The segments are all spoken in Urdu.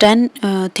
10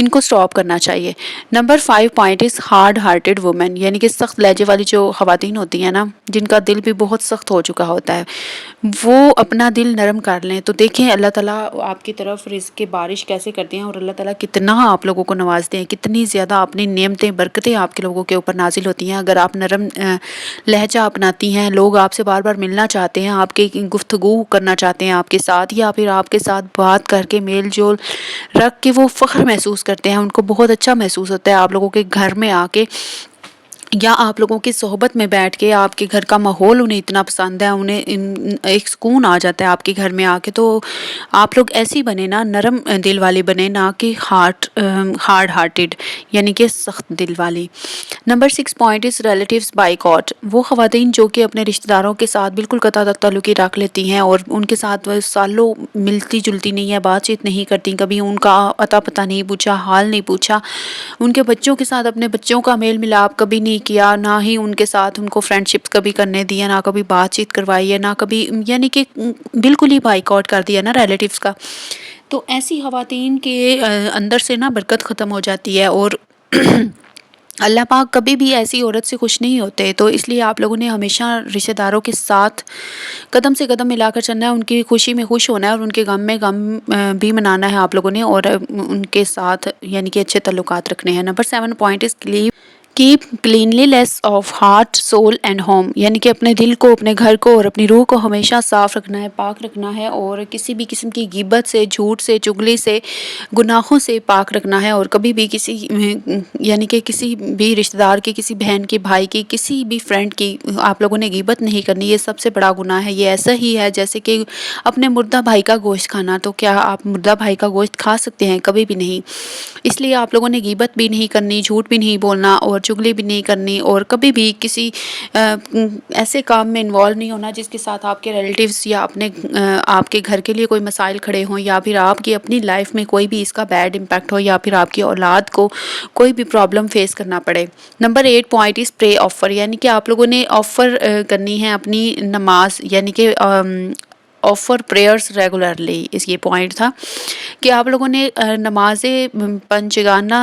ان کو اسٹاپ کرنا چاہیے۔ Number 5 point is hard hearted woman, یعنی کہ سخت لہجے والی جو خواتین ہوتی ہیں نا، جن کا دل بھی بہت سخت ہو چکا ہوتا ہے، وہ اپنا دل نرم کر لیں تو دیکھیں اللہ تعالیٰ آپ کی طرف رزق کی بارش کیسے کرتے ہیں، اور اللہ تعالیٰ کتنا آپ لوگوں کو نوازتے ہیں، کتنی زیادہ اپنی نعمتیں برکتیں آپ کے لوگوں کے اوپر نازل ہوتی ہیں اگر آپ نرم لہجہ اپناتی ہیں۔ لوگ آپ سے بار بار ملنا چاہتے ہیں، آپ کی گفتگو کرنا چاہتے ہیں آپ کے ساتھ، یا پھر آپ کے ساتھ بات کر کے میل جول رکھ کے وہ فخر محسوس کرتے ہیں، ان کو بہت اچھا محسوس ہوتا ہے آپ لوگوں کے گھر میں آ کے، یا آپ لوگوں کی صحبت میں بیٹھ کے۔ آپ کے گھر کا ماحول انہیں اتنا پسند ہے، انہیں ایک سکون آ جاتا ہے آپ کے گھر میں آ کے۔ تو آپ لوگ ایسی بنے نا، نرم دل والے بنے، نہ کہ ہارڈ ہارٹیڈ یعنی کہ سخت دل والی۔ Number 6 point is relatives boycott, وہ خواتین جو کہ اپنے رشتہ داروں کے ساتھ بالکل قطع تعلقی رکھ لیتی ہیں اور ان کے ساتھ سالوں ملتی جلتی نہیں ہے، بات چیت نہیں کرتی، کبھی ان کا اتا پتہ نہیں پوچھا، حال نہیں پوچھا، ان کے بچوں کے ساتھ اپنے بچوں کا میل ملاپ کبھی نہیں کیا، نہ ہی ان کے ساتھ ان کو فرینڈ شپ کبھی کرنے دیا، نہ کبھی بات چیت کروائی ہے، نہ کبھی یعنی کہ بالکل ہی بائیکاٹ کر دیا نا ریلیٹیوز کا۔ تو ایسی خواتین کے اندر سے نا برکت ختم ہو جاتی ہے، اور اللہ پاک کبھی بھی ایسی عورت سے خوش نہیں ہوتے۔ تو اس لیے آپ لوگوں نے ہمیشہ رشتہ داروں کے ساتھ قدم سے قدم ملا کر چلنا ہے، ان کی خوشی میں خوش ہونا ہے اور ان کے غم میں غم بھی منانا ہے آپ لوگوں نے، اور ان کے ساتھ یعنی کہ اچھے تعلقات رکھنے ہیں۔ Number 7 point is keep cleanliness of heart soul and home, یعنی کہ اپنے دل کو، اپنے گھر کو اور اپنی روح کو ہمیشہ صاف رکھنا ہے، پاک رکھنا ہے، اور کسی بھی قسم کی غیبت سے، جھوٹ سے، چغلی سے، گناہوں سے پاک رکھنا ہے، اور کبھی بھی کسی یعنی کہ کسی بھی رشتہ دار کی، کسی بہن کی، بھائی کی، کسی بھی فرینڈ کی آپ لوگوں نے غیبت نہیں کرنی۔ یہ سب سے بڑا گناہ ہے۔ یہ ایسا ہی ہے جیسے کہ اپنے مردہ بھائی کا گوشت کھانا۔ تو کیا آپ مردہ بھائی کا گوشت کھا سکتے ہیں؟ کبھی بھی نہیں۔ اس لیے آپ لوگوں نے غیبت بھی نہیں کرنی، جھوٹ بھی نہیں بولنا، اور چغلی بھی نہیں کرنی، اور کبھی بھی کسی ایسے کام میں انوالو نہیں ہونا جس کے ساتھ آپ کے ریلیٹیوز یا اپنے آپ کے گھر کے لیے کوئی مسائل کھڑے ہوں، یا پھر آپ کی اپنی لائف میں کوئی بھی اس کا بیڈ امپیکٹ ہو، یا پھر آپ کی اولاد کو کوئی بھی پرابلم فیس کرنا پڑے۔ نمبر 8 پوائنٹ از پرے آفر، یعنی کہ آپ لوگوں نے آفر کرنی ہے اپنی نماز، یعنی کہ آفر پریئرس ریگولرلی۔ اس یہ پوائنٹ تھا کہ آپ لوگوں نے نماز پنجگانہ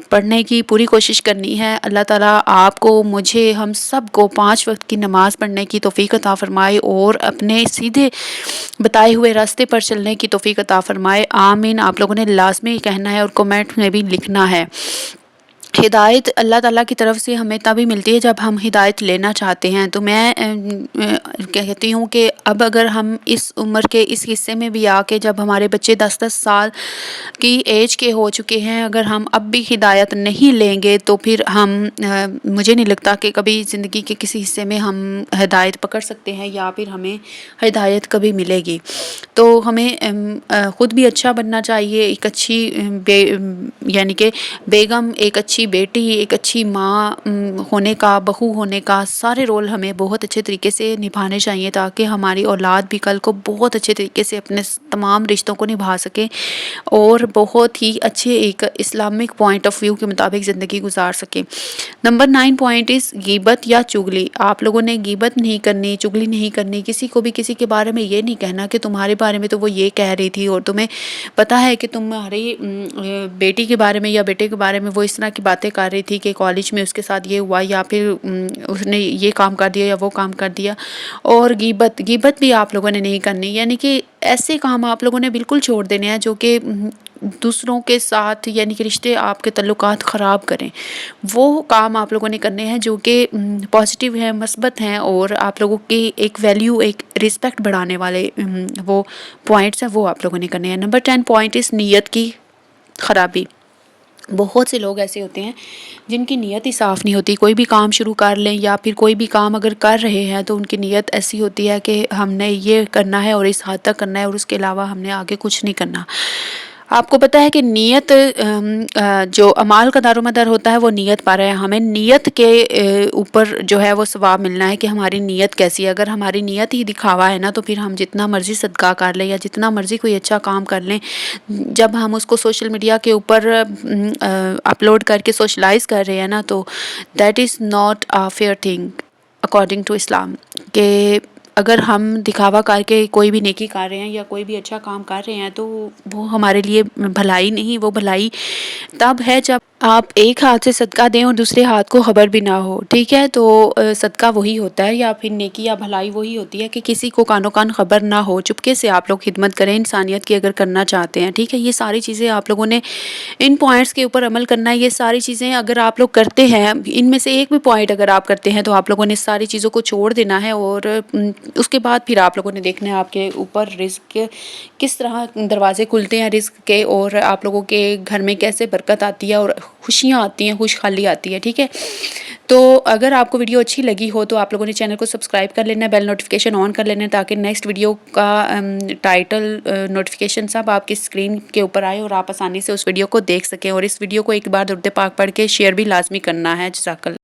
پڑھنے کی پوری کوشش کرنی ہے۔ اللہ تعالیٰ آپ کو، مجھے، ہم سب کو 5 وقت کی نماز پڑھنے کی توفیق عطا فرمائے، اور اپنے سیدھے بتائے ہوئے راستے پر چلنے کی توفیق عطا فرمائے، آمین۔ آپ لوگوں نے لازمی کہنا ہے اور کمنٹ میں بھی لکھنا ہے۔ ہدایت اللہ تعالیٰ کی طرف سے ہمیں تبھی ملتی ہے جب ہم ہدایت لینا چاہتے ہیں۔ تو میں کہتی ہوں کہ اب اگر ہم اس عمر کے اس حصے میں بھی آ کے، جب ہمارے بچے 10-10 سال کی ایج کے ہو چکے ہیں، اگر ہم اب بھی ہدایت نہیں لیں گے تو پھر ہم مجھے نہیں لگتا کہ کبھی زندگی کے کسی حصے میں ہم ہدایت پکڑ سکتے ہیں، یا پھر ہمیں ہدایت کبھی ملے گی۔ تو ہمیں خود بھی اچھا بننا چاہیے، ایک اچھی یعنی کہ بیگم، ایک اچھی بیٹی، ایک اچھی ماں ہونے کا، بہو ہونے کا سارے رول ہمیں بہت اچھے طریقے سے نبھانے چاہیے، تاکہ ہماری اولاد بھی کل کو بہت اچھے طریقے سے اپنے تمام رشتوں کو نبھا سکے، اور بہت ہی اچھے ایک اسلامک پوائنٹ آف ویو کے مطابق زندگی گزار سکے۔ نمبر 9 پوائنٹ از غیبت یا چغلی، آپ لوگوں نے غیبت نہیں کرنی، چغلی نہیں کرنی، کسی کو بھی کسی کے بارے میں یہ نہیں کہنا کہ تمہارے بارے میں تو وہ یہ کہہ رہی تھی، اور تمہیں پتہ ہے کہ تمہاری بیٹی کے بارے میں یا بیٹے کے بارے میں وہ اس طرح کی باتیں کر رہی تھی کہ کالج میں اس کے ساتھ یہ ہوا، یا پھر اس نے یہ کام کر دیا یا وہ کام کر دیا۔ اور غیبت بھی آپ لوگوں نے نہیں کرنی، یعنی کہ ایسے کام آپ لوگوں نے بالکل چھوڑ دینے ہیں جو کہ دوسروں کے ساتھ یعنی کہ رشتے، آپ کے تعلقات خراب کریں۔ وہ کام آپ لوگوں نے کرنے ہیں جو کہ پازیٹیو ہیں، مثبت ہیں، اور آپ لوگوں کی ایک ویلیو، ایک رسپیکٹ بڑھانے والے وہ پوائنٹس ہیں، وہ آپ لوگوں نے کرنے ہیں۔ نمبر 10 پوائنٹ اس نیت کی خرابی، بہت سے لوگ ایسے ہوتے ہیں جن کی نیت ہی صاف نہیں ہوتی، کوئی بھی کام شروع کر لیں یا پھر کوئی بھی کام اگر کر رہے ہیں تو ان کی نیت ایسی ہوتی ہے کہ ہم نے یہ کرنا ہے اور اس حد تک کرنا ہے، اور اس کے علاوہ ہم نے آگے کچھ نہیں کرنا۔ آپ کو پتہ ہے کہ نیت جو اعمال کا دار و مدار ہوتا ہے وہ نیت پر ہے، ہمیں نیت کے اوپر جو ہے وہ ثواب ملنا ہے کہ ہماری نیت کیسی ہے۔ اگر ہماری نیت ہی دکھاوا ہے نا تو پھر ہم جتنا مرضی صدقہ کر لیں یا جتنا مرضی کوئی اچھا کام کر لیں، جب ہم اس کو سوشل میڈیا کے اوپر اپلوڈ کر کے سوشلائز کر رہے ہیں نا، تو that is not a fair thing according to Islam, کہ اگر ہم دکھاوا کر کے کوئی بھی نیکی کر رہے ہیں یا کوئی بھی اچھا کام کر رہے ہیں تو وہ ہمارے لیے بھلائی نہیں، وہ بھلائی تب ہے جب آپ ایک ہاتھ سے صدقہ دیں اور دوسرے ہاتھ کو خبر بھی نہ ہو، ٹھیک ہے؟ تو صدقہ وہی ہوتا ہے یا پھر نیکی یا بھلائی وہی ہوتی ہے کہ کسی کو کانوں کان خبر نہ ہو، چپکے سے آپ لوگ خدمت کریں انسانیت کی اگر کرنا چاہتے ہیں، ٹھیک ہے؟ یہ ساری چیزیں آپ لوگوں نے ان پوائنٹس کے اوپر عمل کرنا ہے۔ یہ ساری چیزیں اگر آپ لوگ کرتے ہیں، ان میں سے ایک بھی پوائنٹ اگر آپ کرتے ہیں تو آپ لوگوں نے ساری چیزوں کو چھوڑ دینا ہے، اور اس کے بعد پھر آپ لوگوں نے دیکھنا ہے آپ کے اوپر رزق کس طرح دروازے کھلتے ہیں رزق کے، اور آپ لوگوں کے گھر میں کیسے برکت آتی ہے اور خوشیاں آتی ہیں، خوشحالی آتی ہے، ٹھیک ہے؟ تو اگر آپ کو ویڈیو اچھی لگی ہو تو آپ لوگوں نے چینل کو سبسکرائب کر لینا ہے، بیل نوٹیفیکیشن آن کر لینا ہے تاکہ نیکسٹ ویڈیو کا ٹائٹل نوٹیفیکیشن سب آپ کی اسکرین کے اوپر آئے اور آپ آسانی سے اس ویڈیو کو دیکھ سکیں، اور اس ویڈیو کو ایک بار درود پاک پڑھ کے شیئر بھی لازمی کرنا ہے۔ جزاک اللہ۔